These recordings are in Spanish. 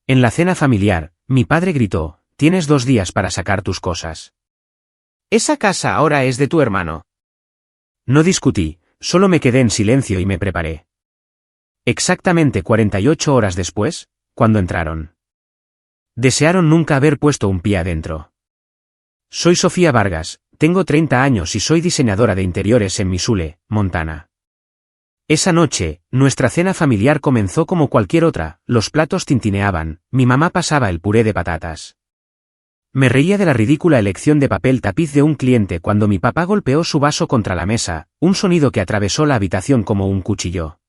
En la cena familiar, mi padre gritó: «Tienes 2 días para sacar tus cosas». Esa casa ahora es de tu hermano. No discutí, solo me quedé en silencio y me preparé. Exactamente 48 horas después, cuando entraron. Desearon nunca haber puesto un pie adentro. Soy Sofía Vargas, tengo 30 años y soy diseñadora de interiores en Missoula, Montana. Esa noche, nuestra cena familiar comenzó como cualquier otra, los platos tintineaban, mi mamá pasaba el puré de patatas. Me reía de la ridícula elección de papel tapiz de un cliente cuando mi papá golpeó su vaso contra la mesa, un sonido que atravesó la habitación como un cuchillo.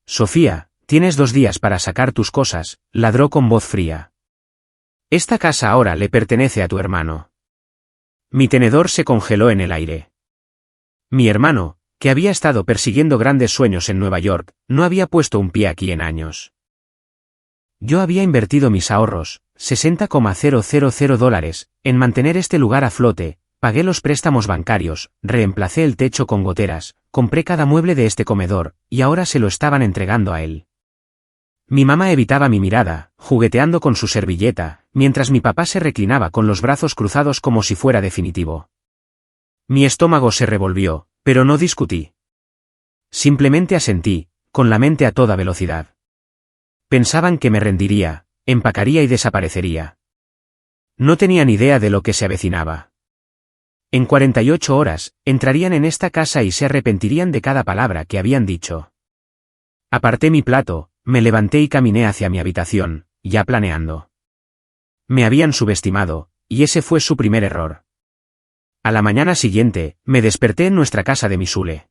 «Sofía, tienes 2 días para sacar tus cosas», ladró con voz fría. «Esta casa ahora le pertenece a tu hermano». Mi tenedor se congeló en el aire. Mi hermano, que había estado persiguiendo grandes sueños en Nueva York, no había puesto un pie aquí en años. Yo había invertido mis ahorros, $60,000, en mantener este lugar a flote, pagué los préstamos bancarios, reemplacé el techo con goteras, compré cada mueble de este comedor, y ahora se lo estaban entregando a él. Mi mamá evitaba mi mirada, jugueteando con su servilleta, mientras mi papá se reclinaba con los brazos cruzados como si fuera definitivo. Mi estómago se revolvió, pero no discutí. Simplemente asentí, con la mente a toda velocidad. Pensaban que me rendiría, empacaría y desaparecería. No tenían idea de lo que se avecinaba. En 48 horas, entrarían en esta casa y se arrepentirían de cada palabra que habían dicho. Aparté mi plato, me levanté y caminé hacia mi habitación, ya planeando. Me habían subestimado, y ese fue su primer error. A la mañana siguiente, me desperté en nuestra casa de Missoula.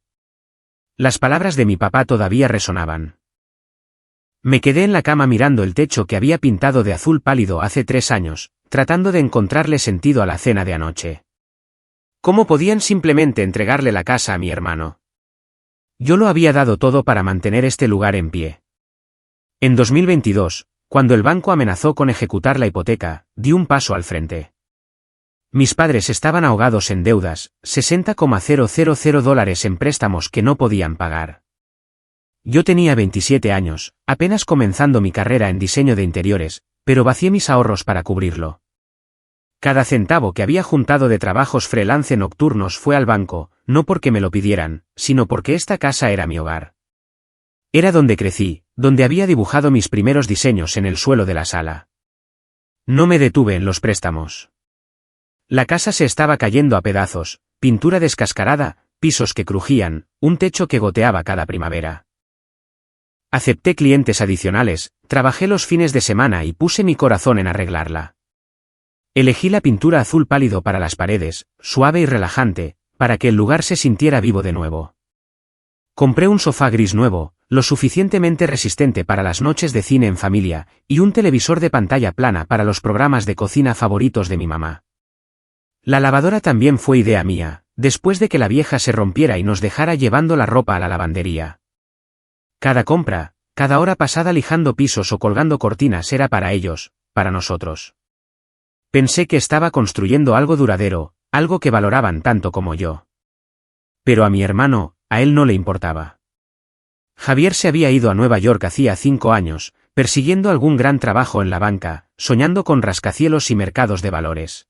Las palabras de mi papá todavía resonaban. Me quedé en la cama mirando el techo que había pintado de azul pálido hace 3 años, tratando de encontrarle sentido a la cena de anoche. ¿Cómo podían simplemente entregarle la casa a mi hermano? Yo lo había dado todo para mantener este lugar en pie. En 2022, cuando el banco amenazó con ejecutar la hipoteca, di un paso al frente. Mis padres estaban ahogados en deudas, $60,000 en préstamos que no podían pagar. Yo tenía 27 años, apenas comenzando mi carrera en diseño de interiores, pero vacié mis ahorros para cubrirlo. Cada centavo que había juntado de trabajos freelance nocturnos fue al banco, no porque me lo pidieran, sino porque esta casa era mi hogar. Era donde crecí, donde había dibujado mis primeros diseños en el suelo de la sala. No me detuve en los préstamos. La casa se estaba cayendo a pedazos, pintura descascarada, pisos que crujían, un techo que goteaba cada primavera. Acepté clientes adicionales, trabajé los fines de semana y puse mi corazón en arreglarla. Elegí la pintura azul pálido para las paredes, suave y relajante, para que el lugar se sintiera vivo de nuevo. Compré un sofá gris nuevo, lo suficientemente resistente para las noches de cine en familia, y un televisor de pantalla plana para los programas de cocina favoritos de mi mamá. La lavadora también fue idea mía, después de que la vieja se rompiera y nos dejara llevando la ropa a la lavandería. Cada compra, cada hora pasada lijando pisos o colgando cortinas era para ellos, para nosotros. Pensé que estaba construyendo algo duradero, algo que valoraban tanto como yo. Pero a mi hermano, a él no le importaba. Javier se había ido a Nueva York hacía 5 años, persiguiendo algún gran trabajo en la banca, soñando con rascacielos y mercados de valores.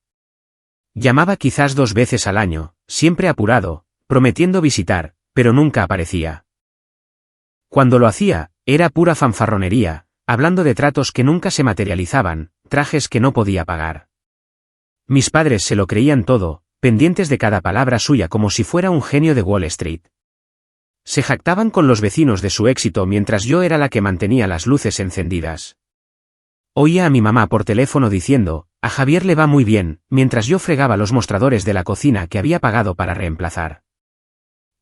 Llamaba quizás 2 veces al año, siempre apurado, prometiendo visitar, pero nunca aparecía. Cuando lo hacía, era pura fanfarronería, hablando de tratos que nunca se materializaban, trajes que no podía pagar. Mis padres se lo creían todo, pendientes de cada palabra suya como si fuera un genio de Wall Street. Se jactaban con los vecinos de su éxito mientras yo era la que mantenía las luces encendidas. Oía a mi mamá por teléfono diciendo: «A Javier le va muy bien», mientras yo fregaba los mostradores de la cocina que había pagado para reemplazar.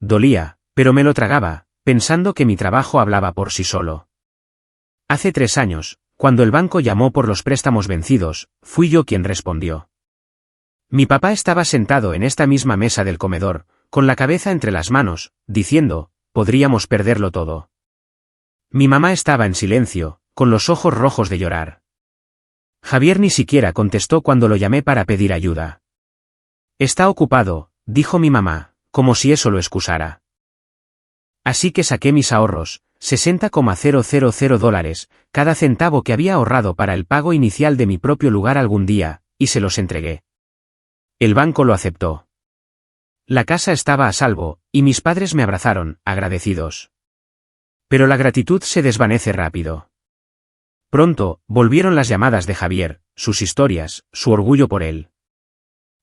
Dolía, pero me lo tragaba, pensando que mi trabajo hablaba por sí solo. Hace 3 años, cuando el banco llamó por los préstamos vencidos, fui yo quien respondió. Mi papá estaba sentado en esta misma mesa del comedor, con la cabeza entre las manos, diciendo: «Podríamos perderlo todo». Mi mamá estaba en silencio, con los ojos rojos de llorar. Javier ni siquiera contestó cuando lo llamé para pedir ayuda. «Está ocupado», dijo mi mamá, como si eso lo excusara. Así que saqué mis ahorros, $60,000, cada centavo que había ahorrado para el pago inicial de mi propio lugar algún día, y se los entregué. El banco lo aceptó. La casa estaba a salvo, y mis padres me abrazaron, agradecidos. Pero la gratitud se desvanece rápido. Pronto, volvieron las llamadas de Javier, sus historias, su orgullo por él.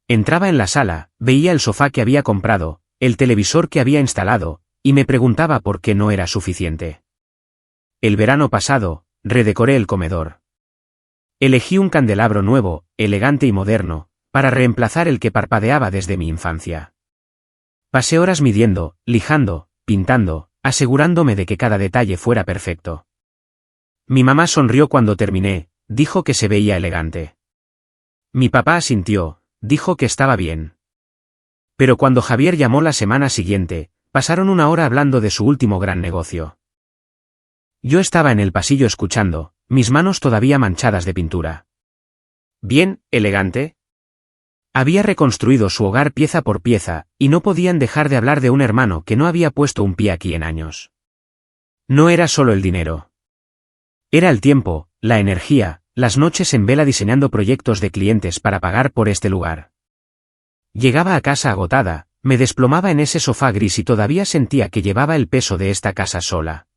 Entraba en la sala, veía el sofá que había comprado, el televisor que había instalado, y me preguntaba por qué no era suficiente. El verano pasado, redecoré el comedor. Elegí un candelabro nuevo, elegante y moderno, para reemplazar el que parpadeaba desde mi infancia. Pasé horas midiendo, lijando, pintando, asegurándome de que cada detalle fuera perfecto. Mi mamá sonrió cuando terminé, dijo que se veía elegante. Mi papá asintió, dijo que estaba bien. Pero cuando Javier llamó la semana siguiente, pasaron una hora hablando de su último gran negocio. Yo estaba en el pasillo escuchando, mis manos todavía manchadas de pintura. ¿Bien, elegante? Había reconstruido su hogar pieza por pieza, y no podían dejar de hablar de un hermano que no había puesto un pie aquí en años. No era solo el dinero. Era el tiempo, la energía, las noches en vela diseñando proyectos de clientes para pagar por este lugar. Llegaba a casa agotada, me desplomaba en ese sofá gris y todavía sentía que llevaba el peso de esta casa sola.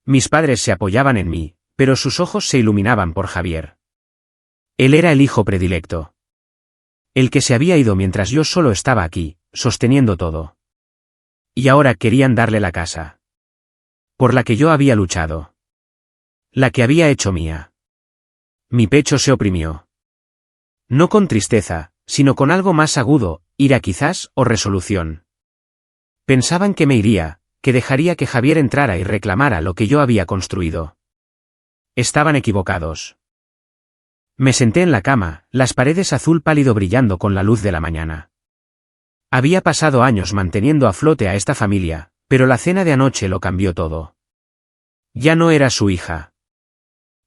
Mis padres se apoyaban en mí, pero sus ojos se iluminaban por Javier. Él era el hijo predilecto. El que se había ido mientras yo solo estaba aquí, sosteniendo todo. Y ahora querían darle la casa. Por la que yo había luchado. La que había hecho mía. Mi pecho se oprimió. No con tristeza, sino con algo más agudo, ira quizás, o resolución. Pensaban que me iría, que dejaría que Javier entrara y reclamara lo que yo había construido. Estaban equivocados. Me senté en la cama, las paredes azul pálido brillando con la luz de la mañana. Había pasado años manteniendo a flote a esta familia, pero la cena de anoche lo cambió todo. Ya no era su hija.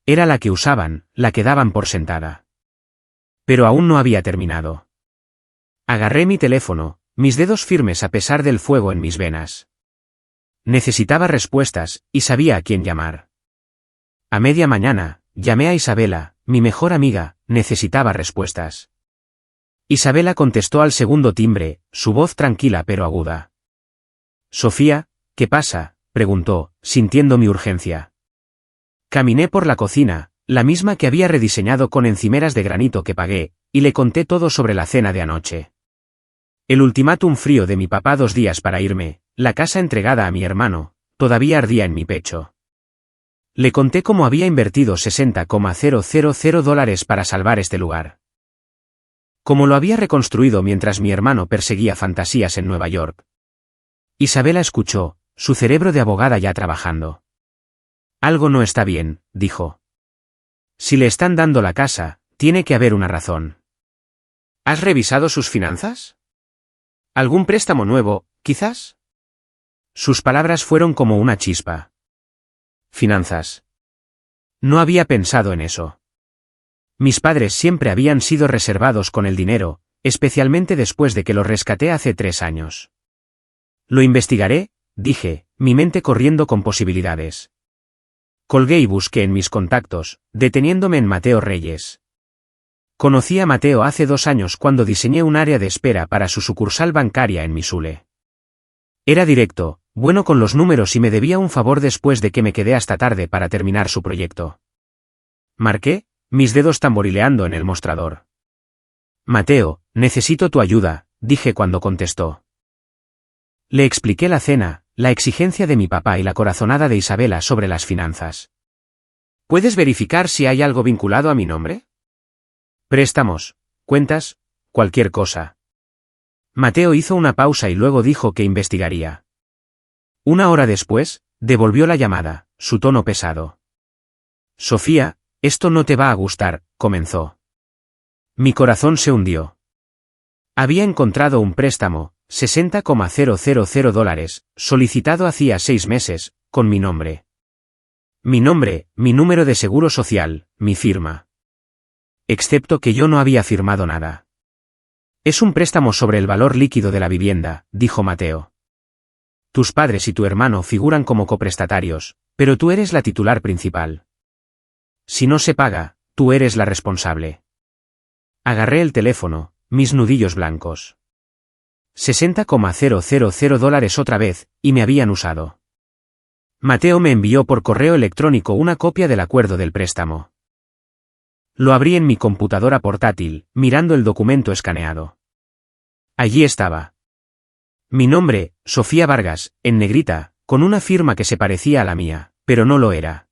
Era la que usaban, la que daban por sentada. Pero aún no había terminado. Agarré mi teléfono, mis dedos firmes a pesar del fuego en mis venas. Necesitaba respuestas, y sabía a quién llamar. A media mañana, llamé a Isabela, mi mejor amiga, necesitaba respuestas. Isabela contestó al segundo timbre, su voz tranquila pero aguda. Sofía, ¿qué pasa?, preguntó, sintiendo mi urgencia. Caminé por la cocina, la misma que había rediseñado con encimeras de granito que pagué, y le conté todo sobre la cena de anoche. El ultimátum frío de mi papá 2 días para irme, la casa entregada a mi hermano, todavía ardía en mi pecho. Le conté cómo había invertido $60,000 para salvar este lugar. Cómo lo había reconstruido mientras mi hermano perseguía fantasías en Nueva York. Isabela escuchó, su cerebro de abogada ya trabajando. Algo no está bien, dijo. Si le están dando la casa, tiene que haber una razón. ¿Has revisado sus finanzas? ¿Algún préstamo nuevo, quizás? Sus palabras fueron como una chispa. Finanzas. No había pensado en eso. Mis padres siempre habían sido reservados con el dinero, especialmente después de que lo rescaté hace 3 años. Lo investigaré, dije, mi mente corriendo con posibilidades. Colgué y busqué en mis contactos, deteniéndome en Mateo Reyes. Conocí a Mateo hace 2 años cuando diseñé un área de espera para su sucursal bancaria en Missoula. Era directo, bueno con los números y me debía un favor después de que me quedé hasta tarde para terminar su proyecto. Marqué, mis dedos tamborileando en el mostrador. Mateo, necesito tu ayuda, dije cuando contestó. Le expliqué la cena, la exigencia de mi papá y la corazonada de Isabela sobre las finanzas. ¿Puedes verificar si hay algo vinculado a mi nombre? Préstamos, cuentas, cualquier cosa. Mateo hizo una pausa y luego dijo que investigaría. 1 hora después, devolvió la llamada, su tono pesado. Sofía, esto no te va a gustar, comenzó. Mi corazón se hundió. Había encontrado un préstamo, $60,000, solicitado hacía 6 meses, con mi nombre. Mi nombre, mi número de seguro social, mi firma. Excepto que yo no había firmado nada. Es un préstamo sobre el valor líquido de la vivienda, dijo Mateo. Tus padres y tu hermano figuran como coprestatarios, pero tú eres la titular principal. Si no se paga, tú eres la responsable. Agarré el teléfono, mis nudillos blancos. $60,000 otra vez, y me habían usado. Mateo me envió por correo electrónico una copia del acuerdo del préstamo. Lo abrí en mi computadora portátil, mirando el documento escaneado. Allí estaba. Mi nombre, Sofía Vargas, en negrita, con una firma que se parecía a la mía, pero no lo era.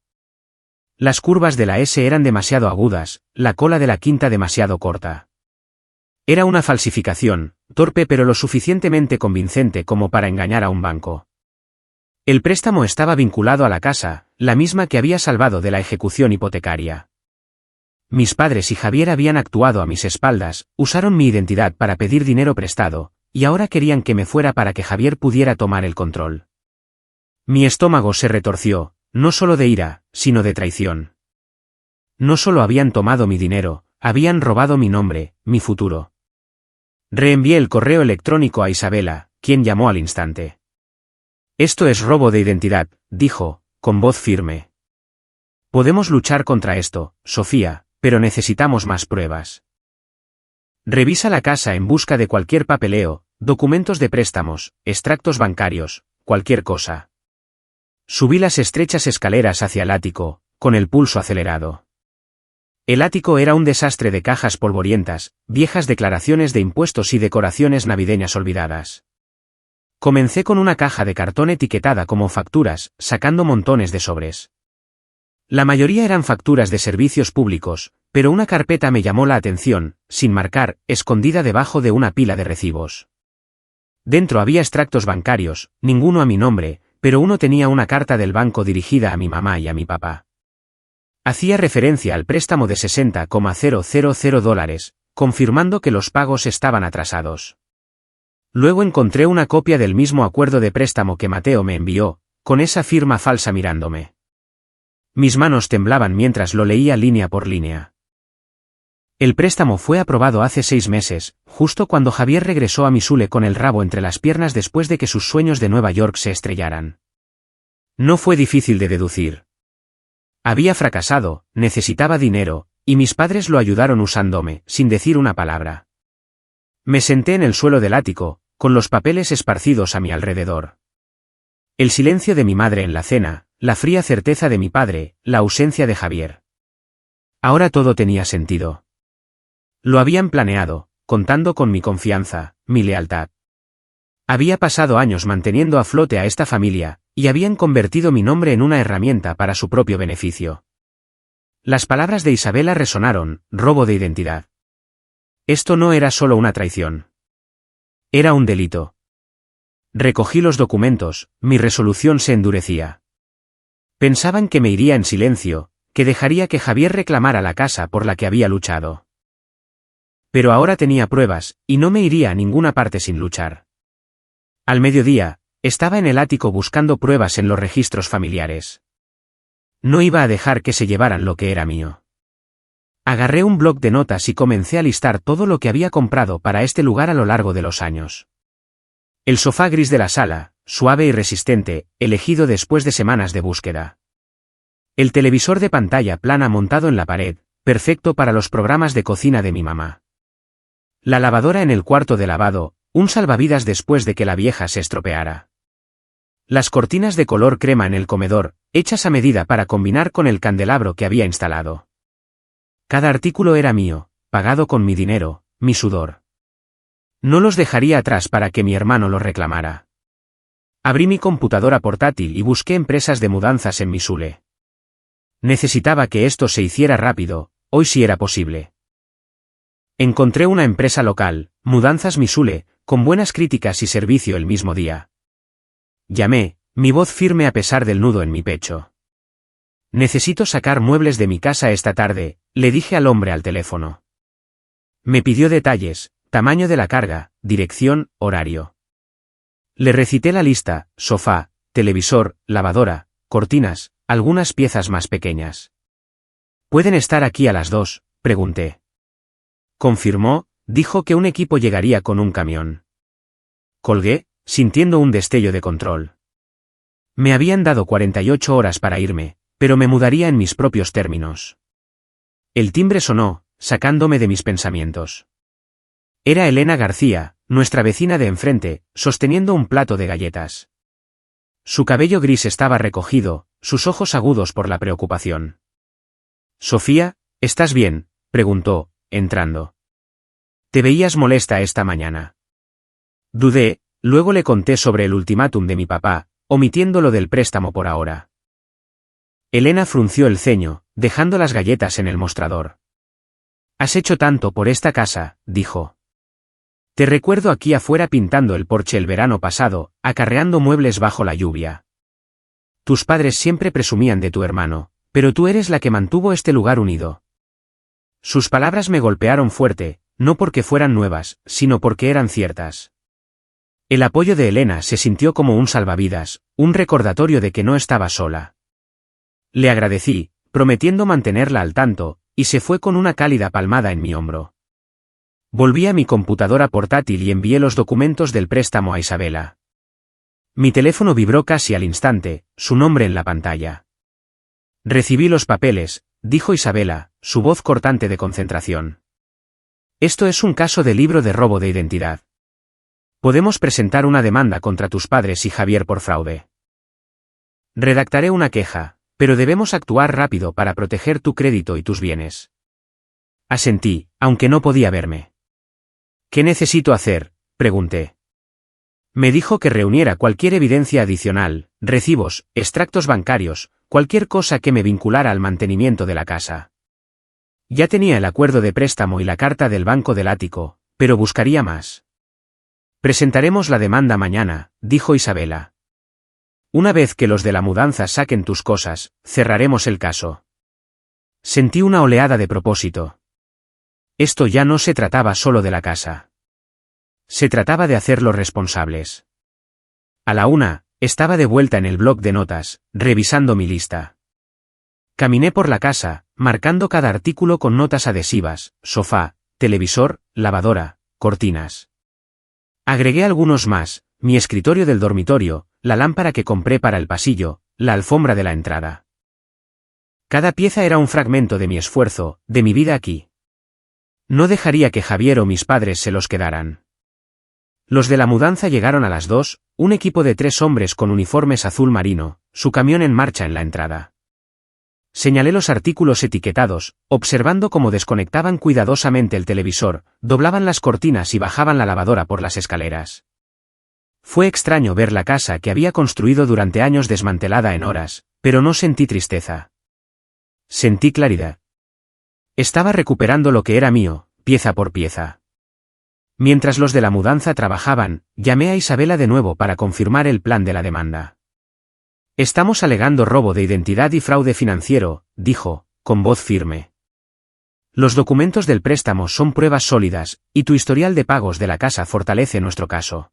Las curvas de la S eran demasiado agudas, la cola de la quinta demasiado corta. Era una falsificación, torpe pero lo suficientemente convincente como para engañar a un banco. El préstamo estaba vinculado a la casa, la misma que había salvado de la ejecución hipotecaria. Mis padres y Javier habían actuado a mis espaldas, usaron mi identidad para pedir dinero prestado, y ahora querían que me fuera para que Javier pudiera tomar el control. Mi estómago se retorció, no solo de ira, sino de traición. No solo habían tomado mi dinero, habían robado mi nombre, mi futuro. Reenvié el correo electrónico a Isabela, quien llamó al instante. Esto es robo de identidad, dijo, con voz firme. Podemos luchar contra esto, Sofía, pero necesitamos más pruebas. Revisa la casa en busca de cualquier papeleo, documentos de préstamos, extractos bancarios, cualquier cosa. Subí las estrechas escaleras hacia el ático, con el pulso acelerado. El ático era un desastre de cajas polvorientas, viejas declaraciones de impuestos y decoraciones navideñas olvidadas. Comencé con una caja de cartón etiquetada como facturas, sacando montones de sobres. La mayoría eran facturas de servicios públicos, pero una carpeta me llamó la atención, sin marcar, escondida debajo de una pila de recibos. Dentro había extractos bancarios, ninguno a mi nombre, pero uno tenía una carta del banco dirigida a mi mamá y a mi papá. Hacía referencia al préstamo de $60,000, confirmando que los pagos estaban atrasados. Luego encontré una copia del mismo acuerdo de préstamo que Mateo me envió, con esa firma falsa mirándome. Mis manos temblaban mientras lo leía línea por línea. El préstamo fue aprobado hace 6 meses, justo cuando Javier regresó a Missoula con el rabo entre las piernas después de que sus sueños de Nueva York se estrellaran. No fue difícil de deducir. Había fracasado, necesitaba dinero, y mis padres lo ayudaron usándome, sin decir una palabra. Me senté en el suelo del ático, con los papeles esparcidos a mi alrededor. El silencio de mi madre en la cena, la fría certeza de mi padre, la ausencia de Javier. Ahora todo tenía sentido. Lo habían planeado, contando con mi confianza, mi lealtad. Había pasado años manteniendo a flote a esta familia, y habían convertido mi nombre en una herramienta para su propio beneficio. Las palabras de Isabela resonaron, robo de identidad. Esto no era solo una traición. Era un delito. Recogí los documentos, mi resolución se endurecía. Pensaban que me iría en silencio, que dejaría que Javier reclamara la casa por la que había luchado. Pero ahora tenía pruebas, y no me iría a ninguna parte sin luchar. Al mediodía, estaba en el ático buscando pruebas en los registros familiares. No iba a dejar que se llevaran lo que era mío. Agarré un bloc de notas y comencé a listar todo lo que había comprado para este lugar a lo largo de los años. El sofá gris de la sala, suave y resistente, elegido después de semanas de búsqueda. El televisor de pantalla plana montado en la pared, perfecto para los programas de cocina de mi mamá. La lavadora en el cuarto de lavado, un salvavidas después de que la vieja se estropeara. Las cortinas de color crema en el comedor, hechas a medida para combinar con el candelabro que había instalado. Cada artículo era mío, pagado con mi dinero, mi sudor. No los dejaría atrás para que mi hermano los reclamara. Abrí mi computadora portátil y busqué empresas de mudanzas en Missoula. Necesitaba que esto se hiciera rápido, hoy sí era posible. Encontré una empresa local, Mudanzas Missoula, con buenas críticas y servicio el mismo día. Llamé, mi voz firme a pesar del nudo en mi pecho. Necesito sacar muebles de mi casa esta tarde, le dije al hombre al teléfono. Me pidió detalles, tamaño de la carga, dirección, horario. Le recité la lista, sofá, televisor, lavadora, cortinas, algunas piezas más pequeñas. ¿Pueden estar aquí a las 2? Pregunté. Confirmó, dijo que un equipo llegaría con un camión. Colgué, sintiendo un destello de control. Me habían dado 48 horas para irme, pero me mudaría en mis propios términos. El timbre sonó, sacándome de mis pensamientos. Era Elena García, nuestra vecina de enfrente, sosteniendo un plato de galletas. Su cabello gris estaba recogido, sus ojos agudos por la preocupación. «Sofía, ¿estás bien?», preguntó, entrando. «Te veías molesta esta mañana». Dudé, luego le conté sobre el ultimátum de mi papá, omitiendo lo del préstamo por ahora. Elena frunció el ceño, dejando las galletas en el mostrador. «Has hecho tanto por esta casa», dijo. «Te recuerdo aquí afuera pintando el porche el verano pasado, acarreando muebles bajo la lluvia. Tus padres siempre presumían de tu hermano, pero tú eres la que mantuvo este lugar unido». Sus palabras me golpearon fuerte, no porque fueran nuevas, sino porque eran ciertas. El apoyo de Elena se sintió como un salvavidas, un recordatorio de que no estaba sola. Le agradecí, prometiendo mantenerla al tanto, y se fue con una cálida palmada en mi hombro. Volví a mi computadora portátil y envié los documentos del préstamo a Isabela. Mi teléfono vibró casi al instante, su nombre en la pantalla. «Recibí los papeles», dijo Isabela, su voz cortante de concentración. «Esto es un caso de libro de robo de identidad. Podemos presentar una demanda contra tus padres y Javier por fraude. Redactaré una queja, pero debemos actuar rápido para proteger tu crédito y tus bienes». Asentí, aunque no podía verme. «¿Qué necesito hacer?», pregunté. Me dijo que reuniera cualquier evidencia adicional, recibos, extractos bancarios, cualquier cosa que me vinculara al mantenimiento de la casa. Ya tenía el acuerdo de préstamo y la carta del banco del ático, pero buscaría más. «Presentaremos la demanda mañana», dijo Isabela. «Una vez que los de la mudanza saquen tus cosas, cerraremos el caso». Sentí una oleada de propósito. Esto ya no se trataba solo de la casa. Se trataba de hacerlos responsables. A la 1, estaba de vuelta en el bloc de notas, revisando mi lista. Caminé por la casa, marcando cada artículo con notas adhesivas: sofá, televisor, lavadora, cortinas. Agregué algunos más: mi escritorio del dormitorio, la lámpara que compré para el pasillo, la alfombra de la entrada. Cada pieza era un fragmento de mi esfuerzo, de mi vida aquí. No dejaría que Javier o mis padres se los quedaran. Los de la mudanza llegaron a las 2, un equipo de 3 hombres con uniformes azul marino, su camión en marcha en la entrada. Señalé los artículos etiquetados, observando cómo desconectaban cuidadosamente el televisor, doblaban las cortinas y bajaban la lavadora por las escaleras. Fue extraño ver la casa que había construido durante años desmantelada en horas, pero no sentí tristeza. Sentí claridad. Estaba recuperando lo que era mío, pieza por pieza. Mientras los de la mudanza trabajaban, llamé a Isabela de nuevo para confirmar el plan de la demanda. «Estamos alegando robo de identidad y fraude financiero», dijo, con voz firme. «Los documentos del préstamo son pruebas sólidas, y tu historial de pagos de la casa fortalece nuestro caso.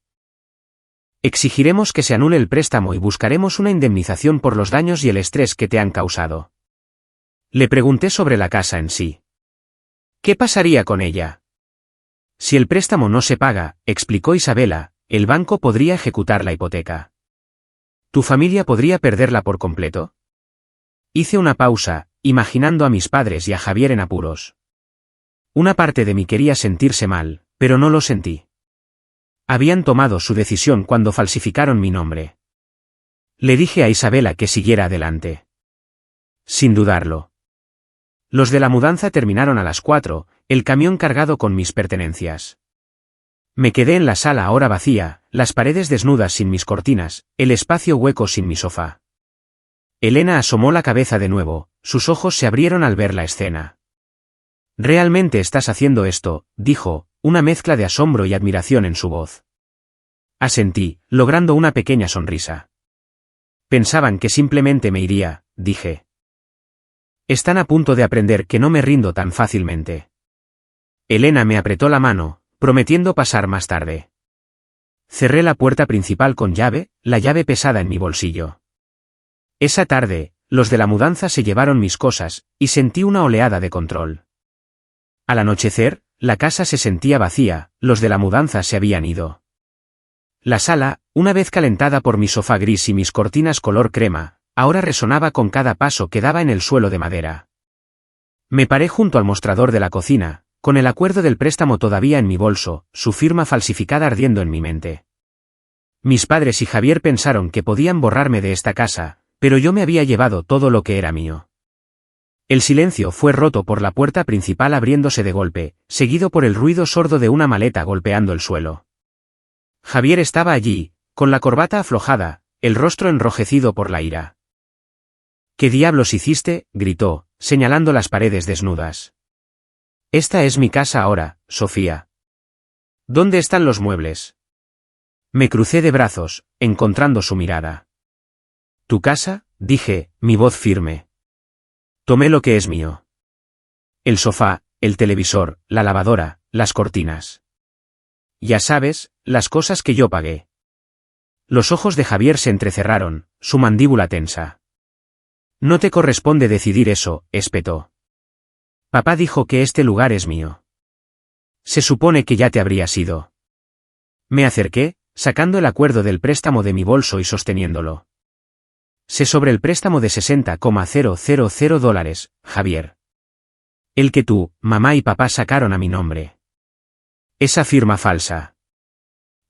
Exigiremos que se anule el préstamo y buscaremos una indemnización por los daños y el estrés que te han causado». Le pregunté sobre la casa en sí. «¿Qué pasaría con ella?». «Si el préstamo no se paga», explicó Isabela, «el banco podría ejecutar la hipoteca. ¿Tu familia podría perderla por completo?». Hice una pausa, imaginando a mis padres y a Javier en apuros. Una parte de mí quería sentirse mal, pero no lo sentí. Habían tomado su decisión cuando falsificaron mi nombre. Le dije a Isabela que siguiera adelante. Sin dudarlo. Los de la mudanza terminaron a las 4, el camión cargado con mis pertenencias. Me quedé en la sala ahora vacía, las paredes desnudas sin mis cortinas, el espacio hueco sin mi sofá. Elena asomó la cabeza de nuevo, sus ojos se abrieron al ver la escena. «¿Realmente estás haciendo esto?», dijo, una mezcla de asombro y admiración en su voz. Asentí, logrando una pequeña sonrisa. «Pensaban que simplemente me iría», dije. «Están a punto de aprender que no me rindo tan fácilmente». Elena me apretó la mano, prometiendo pasar más tarde. Cerré la puerta principal con llave, la llave pesada en mi bolsillo. Esa tarde, los de la mudanza se llevaron mis cosas, y sentí una oleada de control. Al anochecer, la casa se sentía vacía, los de la mudanza se habían ido. La sala, una vez calentada por mi sofá gris y mis cortinas color crema, ahora resonaba con cada paso que daba en el suelo de madera. Me paré junto al mostrador de la cocina, con el acuerdo del préstamo todavía en mi bolso, su firma falsificada ardiendo en mi mente. Mis padres y Javier pensaron que podían borrarme de esta casa, pero yo me había llevado todo lo que era mío. El silencio fue roto por la puerta principal abriéndose de golpe, seguido por el ruido sordo de una maleta golpeando el suelo. Javier estaba allí, con la corbata aflojada, el rostro enrojecido por la ira. ¿Qué diablos hiciste?, gritó, señalando las paredes desnudas. Esta es mi casa ahora, Sofía. ¿Dónde están los muebles? Me crucé de brazos, encontrando su mirada. ¿Tu casa?, dije, mi voz firme. Tomé lo que es mío. El sofá, el televisor, la lavadora, las cortinas. Ya sabes, las cosas que yo pagué. Los ojos de Javier se entrecerraron, su mandíbula tensa. No te corresponde decidir eso, espetó. Papá dijo que este lugar es mío. Se supone que ya te habrías ido. Me acerqué, sacando el acuerdo del préstamo de mi bolso y sosteniéndolo. Sé sobre el préstamo de $60,000, Javier. El que tú, mamá y papá sacaron a mi nombre. Esa firma falsa.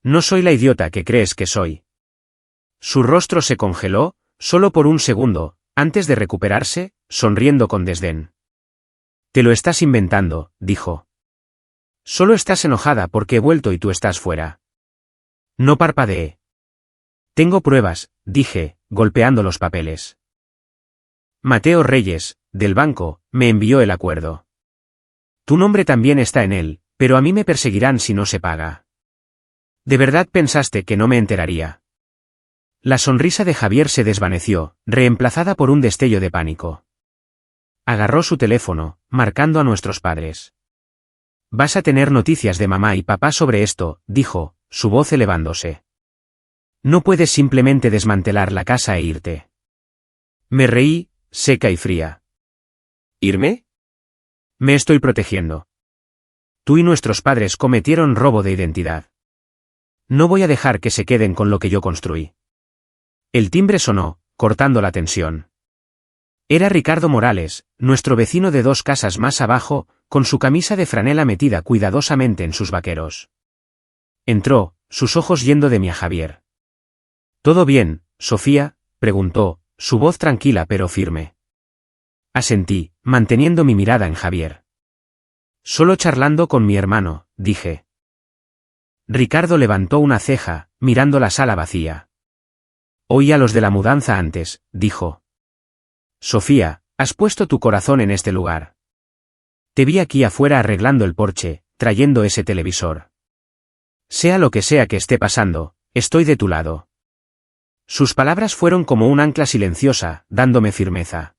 No soy la idiota que crees que soy. Su rostro se congeló, solo por un segundo, antes de recuperarse, sonriendo con desdén. Te lo estás inventando, dijo. Solo estás enojada porque he vuelto y tú estás fuera. No parpadeé. Tengo pruebas, dije, golpeando los papeles. Mateo Reyes, del banco, me envió el acuerdo. Tu nombre también está en él, pero a mí me perseguirán si no se paga. ¿De verdad pensaste que no me enteraría? La sonrisa de Javier se desvaneció, reemplazada por un destello de pánico. Agarró su teléfono, marcando a nuestros padres. Vas a tener noticias de mamá y papá sobre esto, dijo, su voz elevándose. No puedes simplemente desmantelar la casa e irte. Me reí, seca y fría. ¿Irme? Me estoy protegiendo. Tú y nuestros padres cometieron robo de identidad. No voy a dejar que se queden con lo que yo construí. El timbre sonó, cortando la tensión. Era Ricardo Morales, nuestro vecino de 2 casas más abajo, con su camisa de franela metida cuidadosamente en sus vaqueros. Entró, sus ojos yendo de mí a Javier. ¿Todo bien, Sofía?, preguntó, su voz tranquila pero firme. Asentí, manteniendo mi mirada en Javier. Solo charlando con mi hermano, dije. Ricardo levantó una ceja, mirando la sala vacía. Oí a los de la mudanza antes, dijo. Sofía, has puesto tu corazón en este lugar. Te vi aquí afuera arreglando el porche, trayendo ese televisor. Sea lo que sea que esté pasando, estoy de tu lado. Sus palabras fueron como un ancla silenciosa, dándome firmeza.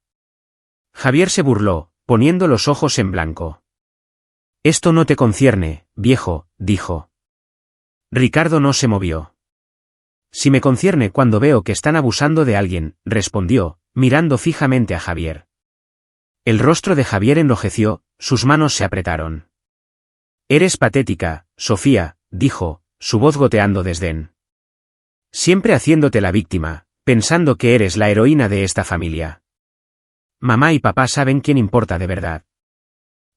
Javier se burló, poniendo los ojos en blanco. Esto no te concierne, viejo, dijo. Ricardo no se movió. Si me concierne cuando veo que están abusando de alguien, respondió, mirando fijamente a Javier. El rostro de Javier enrojeció, sus manos se apretaron. Eres patética, Sofía, dijo, su voz goteando desdén. Siempre haciéndote la víctima, pensando que eres la heroína de esta familia. Mamá y papá saben quién importa de verdad.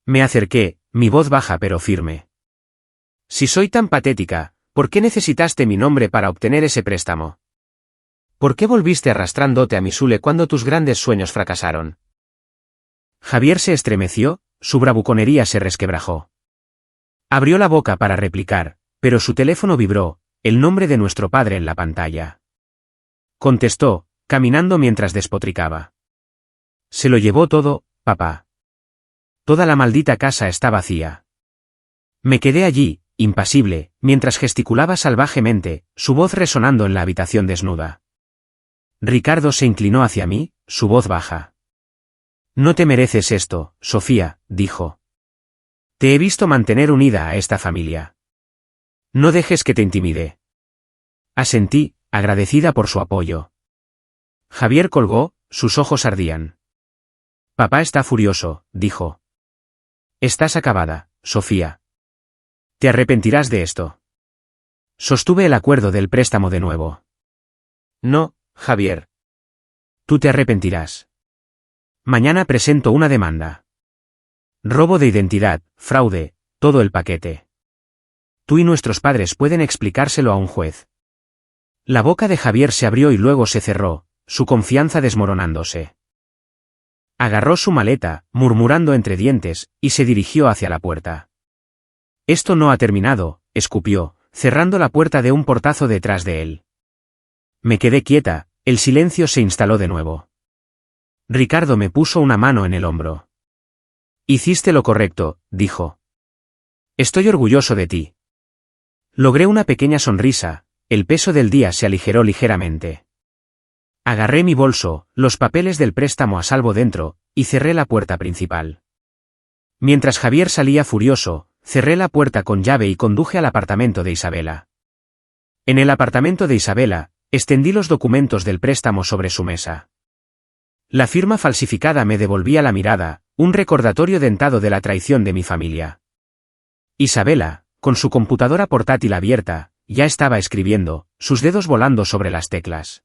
Me acerqué, mi voz baja pero firme. Si soy tan patética, ¿por qué necesitaste mi nombre para obtener ese préstamo? ¿Por qué volviste arrastrándote a Missoule cuando tus grandes sueños fracasaron? Javier se estremeció, su bravuconería se resquebrajó. Abrió la boca para replicar, pero su teléfono vibró, el nombre de nuestro padre en la pantalla. Contestó, caminando mientras despotricaba. Se lo llevó todo, papá. Toda la maldita casa está vacía. Me quedé allí, impasible, mientras gesticulaba salvajemente, su voz resonando en la habitación desnuda. Ricardo se inclinó hacia mí, su voz baja. No te mereces esto, Sofía, dijo. Te he visto mantener unida a esta familia. No dejes que te intimide. Asentí, agradecida por su apoyo. Javier colgó, sus ojos ardían. Papá está furioso, dijo. Estás acabada, Sofía. Te arrepentirás de esto. Sostuve el acuerdo del préstamo de nuevo. No, Javier. Tú te arrepentirás. Mañana presento una demanda. Robo de identidad, fraude, todo el paquete. Tú y nuestros padres pueden explicárselo a un juez. La boca de Javier se abrió y luego se cerró, su confianza desmoronándose. Agarró su maleta, murmurando entre dientes, y se dirigió hacia la puerta. Esto no ha terminado, escupió, cerrando la puerta de un portazo detrás de él. Me quedé quieta, el silencio se instaló de nuevo. Ricardo me puso una mano en el hombro. Hiciste lo correcto, dijo. Estoy orgulloso de ti. Logré una pequeña sonrisa, el peso del día se aligeró ligeramente. Agarré mi bolso, los papeles del préstamo a salvo dentro, y cerré la puerta principal. Mientras Javier salía furioso, cerré la puerta con llave y conduje al apartamento de Isabela. En el apartamento de Isabela, extendí los documentos del préstamo sobre su mesa. La firma falsificada me devolvía la mirada, un recordatorio dentado de la traición de mi familia. Isabela, con su computadora portátil abierta, ya estaba escribiendo, sus dedos volando sobre las teclas.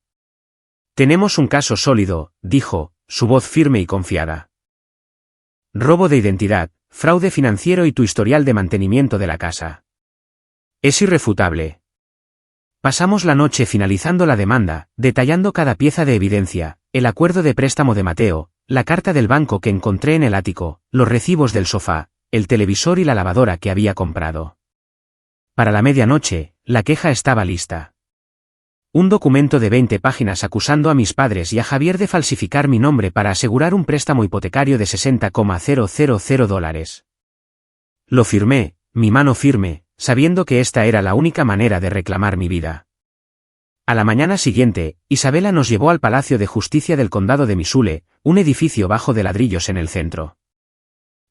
Tenemos un caso sólido, dijo, su voz firme y confiada. Robo de identidad, fraude financiero y tu historial de mantenimiento de la casa. Es irrefutable. Pasamos la noche finalizando la demanda, detallando cada pieza de evidencia, el acuerdo de préstamo de Mateo, la carta del banco que encontré en el ático, los recibos del sofá, el televisor y la lavadora que había comprado. Para la medianoche, la queja estaba lista. Un documento de 20 páginas acusando a mis padres y a Javier de falsificar mi nombre para asegurar un préstamo hipotecario de $60,000. Lo firmé, mi mano firme, sabiendo que esta era la única manera de reclamar mi vida. A la mañana siguiente, Isabela nos llevó al Palacio de Justicia del Condado de Missoula, un edificio bajo de ladrillos en el centro.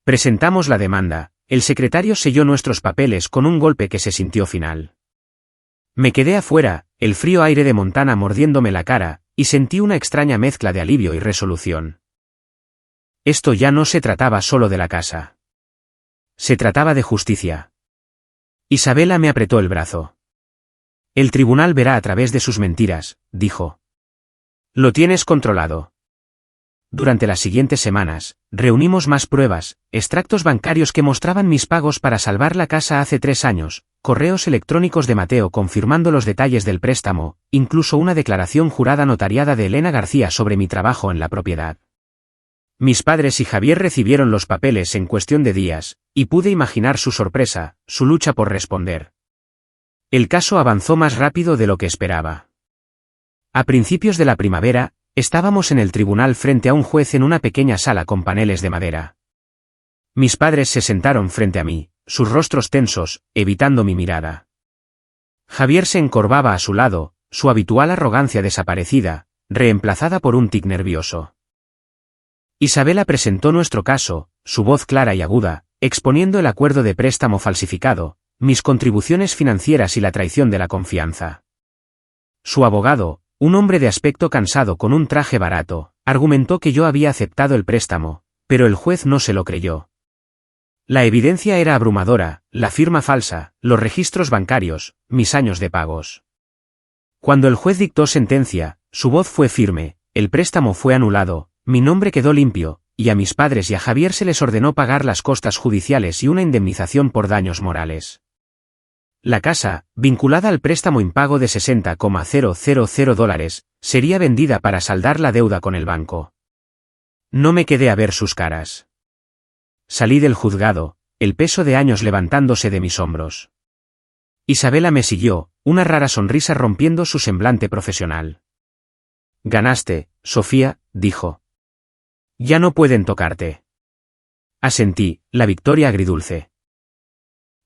Presentamos la demanda, el secretario selló nuestros papeles con un golpe que se sintió final. Me quedé afuera, el frío aire de Montana mordiéndome la cara, y sentí una extraña mezcla de alivio y resolución. Esto ya no se trataba solo de la casa. Se trataba de justicia. Isabela me apretó el brazo. El tribunal verá a través de sus mentiras, dijo. Lo tienes controlado. Durante las siguientes semanas, reunimos más pruebas, extractos bancarios que mostraban mis pagos para salvar la casa hace 3 años, correos electrónicos de Mateo confirmando los detalles del préstamo, incluso una declaración jurada notariada de Elena García sobre mi trabajo en la propiedad. Mis padres y Javier recibieron los papeles en cuestión de días, y pude imaginar su sorpresa, su lucha por responder. El caso avanzó más rápido de lo que esperaba. A principios de la primavera, estábamos en el tribunal frente a un juez en una pequeña sala con paneles de madera. Mis padres se sentaron frente a mí, sus rostros tensos, evitando mi mirada. Javier se encorvaba a su lado, su habitual arrogancia desaparecida, reemplazada por un tic nervioso. Isabela presentó nuestro caso, su voz clara y aguda, exponiendo el acuerdo de préstamo falsificado, mis contribuciones financieras y la traición de la confianza. Su abogado, un hombre de aspecto cansado con un traje barato, argumentó que yo había aceptado el préstamo, pero el juez no se lo creyó. La evidencia era abrumadora, la firma falsa, los registros bancarios, mis años de pagos. Cuando el juez dictó sentencia, su voz fue firme, el préstamo fue anulado, mi nombre quedó limpio, y a mis padres y a Javier se les ordenó pagar las costas judiciales y una indemnización por daños morales. La casa, vinculada al préstamo impago de $60,000, sería vendida para saldar la deuda con el banco. No me quedé a ver sus caras. Salí del juzgado, el peso de años levantándose de mis hombros. Isabela me siguió, una rara sonrisa rompiendo su semblante profesional. Ganaste, Sofía, dijo. Ya no pueden tocarte. Asentí, la victoria agridulce.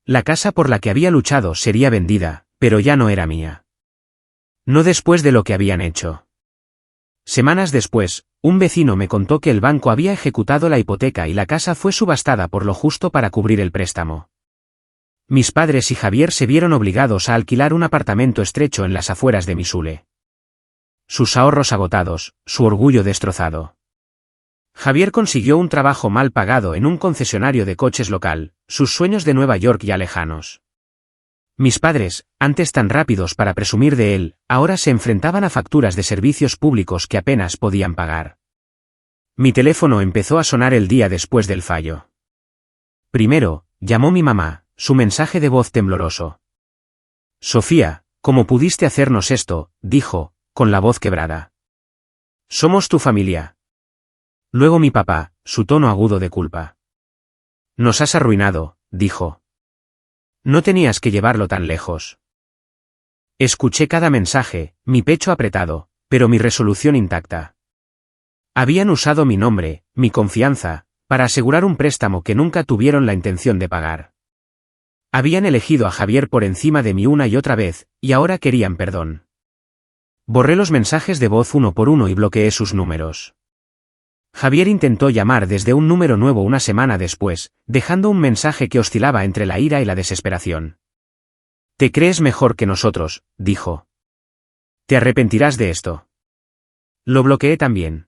La casa por la que había luchado sería vendida, pero ya no era mía. No después de lo que habían hecho. Semanas después, un vecino me contó que el banco había ejecutado la hipoteca y la casa fue subastada por lo justo para cubrir el préstamo. Mis padres y Javier se vieron obligados a alquilar un apartamento estrecho en las afueras de Missoula. Sus ahorros agotados, su orgullo destrozado. Javier consiguió un trabajo mal pagado en un concesionario de coches local, sus sueños de Nueva York ya lejanos. Mis padres, antes tan rápidos para presumir de él, ahora se enfrentaban a facturas de servicios públicos que apenas podían pagar. Mi teléfono empezó a sonar el día después del fallo. Primero, llamó mi mamá, su mensaje de voz tembloroso. Sofía, ¿cómo pudiste hacernos esto?, dijo, con la voz quebrada. Somos tu familia. Luego mi papá, su tono agudo de culpa. Nos has arruinado, dijo. No tenías que llevarlo tan lejos. Escuché cada mensaje, mi pecho apretado, pero mi resolución intacta. Habían usado mi nombre, mi confianza, para asegurar un préstamo que nunca tuvieron la intención de pagar. Habían elegido a Javier por encima de mí una y otra vez, y ahora querían perdón. Borré los mensajes de voz uno por uno y bloqueé sus números. Javier intentó llamar desde un número nuevo una semana después, dejando un mensaje que oscilaba entre la ira y la desesperación. «Te crees mejor que nosotros», dijo. «Te arrepentirás de esto». Lo bloqueé también.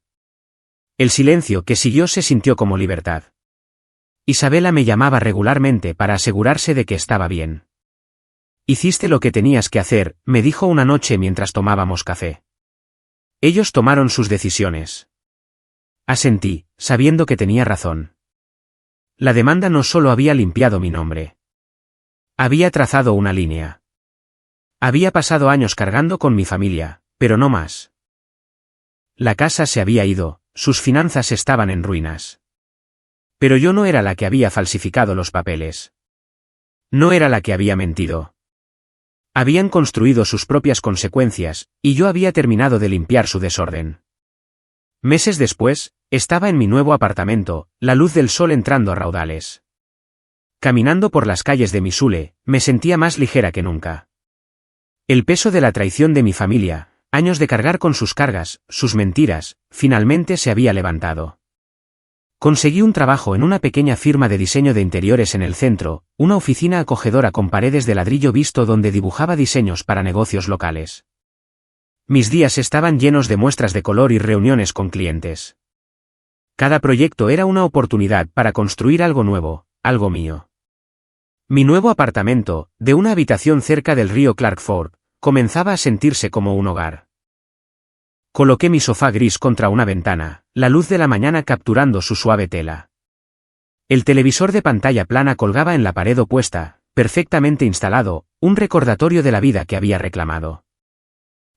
El silencio que siguió se sintió como libertad. Isabela me llamaba regularmente para asegurarse de que estaba bien. «Hiciste lo que tenías que hacer», me dijo una noche mientras tomábamos café. Ellos tomaron sus decisiones. Asentí, sabiendo que tenía razón. La demanda no solo había limpiado mi nombre. Había trazado una línea. Había pasado años cargando con mi familia, pero no más. La casa se había ido, sus finanzas estaban en ruinas. Pero yo no era la que había falsificado los papeles. No era la que había mentido. Habían construido sus propias consecuencias, y yo había terminado de limpiar su desorden. Meses después, estaba en mi nuevo apartamento, la luz del sol entrando a raudales. Caminando por las calles de Missoule, me sentía más ligera que nunca. El peso de la traición de mi familia, años de cargar con sus cargas, sus mentiras, finalmente se había levantado. Conseguí un trabajo en una pequeña firma de diseño de interiores en el centro, una oficina acogedora con paredes de ladrillo visto donde dibujaba diseños para negocios locales. Mis días estaban llenos de muestras de color y reuniones con clientes. Cada proyecto era una oportunidad para construir algo nuevo, algo mío. Mi nuevo apartamento, de una habitación cerca del río Clark Fork, comenzaba a sentirse como un hogar. Coloqué mi sofá gris contra una ventana, la luz de la mañana capturando su suave tela. El televisor de pantalla plana colgaba en la pared opuesta, perfectamente instalado, un recordatorio de la vida que había reclamado.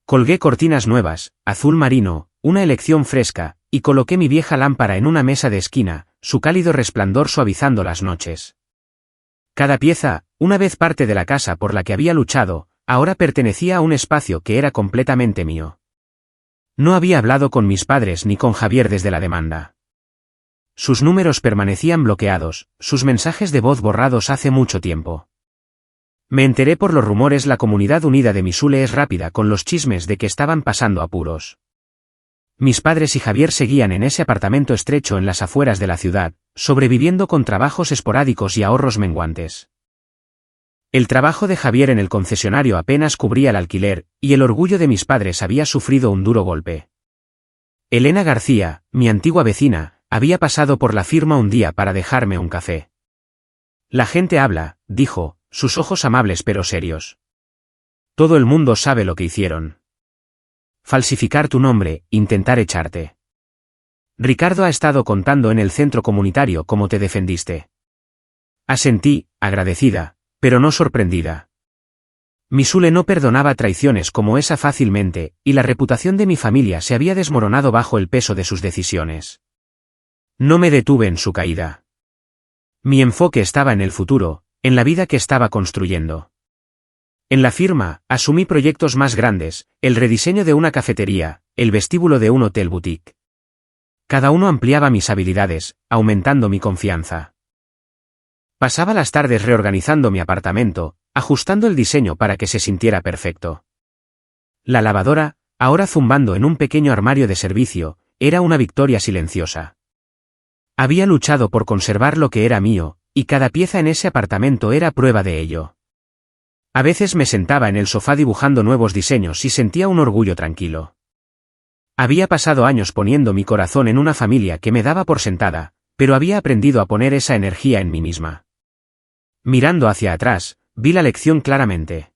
Colgué cortinas nuevas, azul marino, una elección fresca, y coloqué mi vieja lámpara en una mesa de esquina, su cálido resplandor suavizando las noches. Cada pieza, una vez parte de la casa por la que había luchado, ahora pertenecía a un espacio que era completamente mío. No había hablado con mis padres ni con Javier desde la demanda. Sus números permanecían bloqueados, sus mensajes de voz borrados hace mucho tiempo. Me enteré por los rumores. La comunidad unida de Missoule es rápida con los chismes de que estaban pasando apuros. Mis padres y Javier seguían en ese apartamento estrecho en las afueras de la ciudad, sobreviviendo con trabajos esporádicos y ahorros menguantes. El trabajo de Javier en el concesionario apenas cubría el alquiler, y el orgullo de mis padres había sufrido un duro golpe. Elena García, mi antigua vecina, había pasado por la firma un día para dejarme un café. La gente habla, dijo, sus ojos amables pero serios. Todo el mundo sabe lo que hicieron. Falsificar tu nombre, intentar echarte. Ricardo ha estado contando en el centro comunitario cómo te defendiste. Asentí, agradecida, pero no sorprendida. Missoule no perdonaba traiciones como esa fácilmente, y la reputación de mi familia se había desmoronado bajo el peso de sus decisiones. No me detuve en su caída. Mi enfoque estaba en el futuro, en la vida que estaba construyendo. En la firma, asumí proyectos más grandes, el rediseño de una cafetería, el vestíbulo de un hotel boutique. Cada uno ampliaba mis habilidades, aumentando mi confianza. Pasaba las tardes reorganizando mi apartamento, ajustando el diseño para que se sintiera perfecto. La lavadora, ahora zumbando en un pequeño armario de servicio, era una victoria silenciosa. Había luchado por conservar lo que era mío, y cada pieza en ese apartamento era prueba de ello. A veces me sentaba en el sofá dibujando nuevos diseños y sentía un orgullo tranquilo. Había pasado años poniendo mi corazón en una familia que me daba por sentada, pero había aprendido a poner esa energía en mí misma. Mirando hacia atrás, Vi la lección claramente.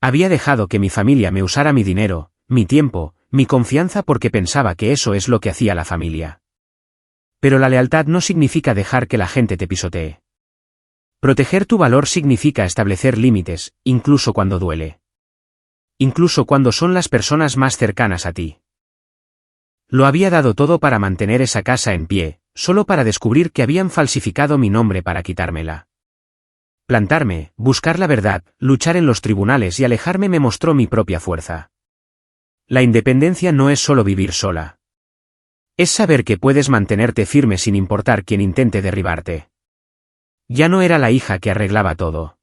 Había dejado que mi familia me usara mi dinero, mi tiempo, mi confianza porque pensaba que eso es lo que hacía la familia. Pero la lealtad no significa dejar que la gente te pisotee. Proteger tu valor significa establecer límites, incluso cuando duele. Incluso cuando son las personas más cercanas a ti. Lo había dado todo para mantener esa casa en pie, solo para descubrir que habían falsificado mi nombre para quitármela. Plantarme, buscar la verdad, luchar en los tribunales y alejarme me mostró mi propia fuerza. La independencia no es solo vivir sola. Es saber que puedes mantenerte firme sin importar quién intente derribarte. Ya no era la hija que arreglaba todo.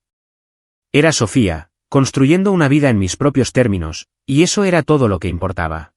Era Sofía, construyendo una vida en mis propios términos, y eso era todo lo que importaba.